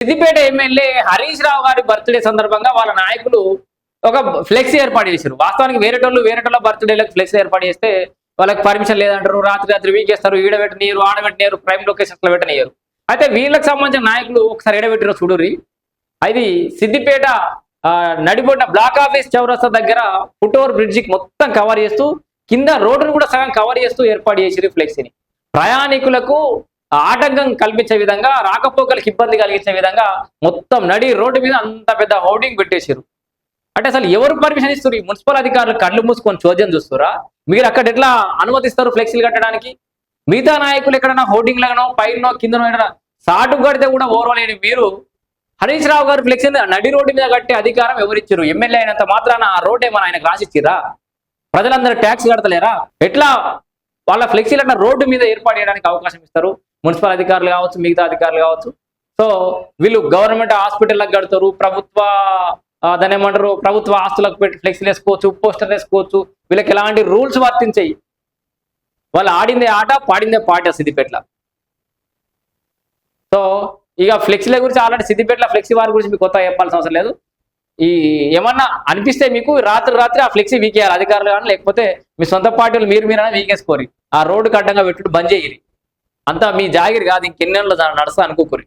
Siddipet MLA Harish Rao గారి birthday సందర్భంగా వాళ్ళ నాయకులు ఒక ఫ్లెక్సీ ఏర్పాటు చేశారు. వాస్తవానికి వేరేటోళ్ళ బర్త్డేలకు ఫ్లెక్సీ ఏర్పాటు చేస్తే వాళ్ళకి పర్మిషన్ లేదంటారు, రాత్రి వీకేస్తారు, ఈడబెట్టనీయరు, ఆడబెట్టనీయరు, ప్రైమ్ లొకేషన్స్ లో పెట్టనీయరు. అయితే వీళ్ళకి సంబంధించిన నాయకులు ఒకసారి ఎడబెట్టిన చూడురి. అది సిద్దిపేట నడిబొడ్డ బ్లాక్ ఆఫీస్ చౌరస్తా దగ్గర ఫుట్ఓవర్ బ్రిడ్జికి మొత్తం కవర్ చేస్తూ కింద రోడ్డును కూడా సగం కవర్ చేస్తూ ఏర్పాటు చేసిరు ఫ్లెక్సీని. ప్రయాణికులకు ఆటంకం కల్పించే విధంగా, రాకపోకలకు ఇబ్బంది కలిగించే విధంగా మొత్తం నడి రోడ్డు మీద అంత పెద్ద హోర్డింగ్ పెట్టేసారు. అంటే అసలు ఎవరు పర్మిషన్ ఇస్తారు? ఈ మున్సిపల్ అధికారులు కళ్ళు మూసుకొని చోద్యం చూస్తారా? మీరు అక్కడ ఎట్లా అనుమతిస్తారు ఫ్లెక్సీలు కట్టడానికి? మిగతా నాయకులు ఎక్కడైనా హోర్డింగ్ లాగానో పైనో కిందనో ఎక్కడ సాటు కడితే కూడా ఓర్వలేని మీరు హరీష్ రావు గారు ఫ్లెక్సీ నడి రోడ్డు మీద కట్టే అధికారం ఎవరిచ్చారు? ఎమ్మెల్యే అయినంత మాత్రాన ఆ రోడ్ ఏమైనా ఆయనకు రాసిచ్చిరా? ప్రజలందరూ ట్యాక్స్ కడతలేరా? ఎట్లా వాళ్ళ ఫ్లెక్సీలు రోడ్డు మీద ఏర్పాటు చేయడానికి అవకాశం ఇస్తారు? మున్సిపల్ అధికారులు కావచ్చు, మిగతా అధికారులు కావచ్చు. సో వీళ్ళు గవర్నమెంట్ హాస్పిటల్లకు కడతారు, దాని ఏమంటారు, ప్రభుత్వ ఆస్తులకు పెట్టి ఫ్లెక్సీలు వేసుకోవచ్చు, పోస్టర్లు వేసుకోవచ్చు. వీళ్ళకి ఎలాంటి రూల్స్ వర్తించాయి. వాళ్ళు ఆడిందే ఆట, పాడిందే పాట సిద్దిపేటలో. సో ఇక ఫ్లెక్సీల గురించి ఆల్రెడీ సిద్దిపేటలో ఫ్లెక్సీ వారి గురించి మీకు కొత్త చెప్పాల్సిన అవసరం లేదు. ఏమన్నా అనిపిస్తే మీకు రాత్రి ఆ ఫ్లెక్సీ వీకేయాలి అధికారులు కానీ, లేకపోతే మీ సొంత పార్టీలు మీరైనా వీకేసుకోరి. ఆ రోడ్డుకి అడ్డంగా పెట్టుడు బంద్ చేయరు. అంతా మీ జాగిరి కాదు, ఇంకెన్నెళ్ళు నడుస్తా అనుకోకూరి.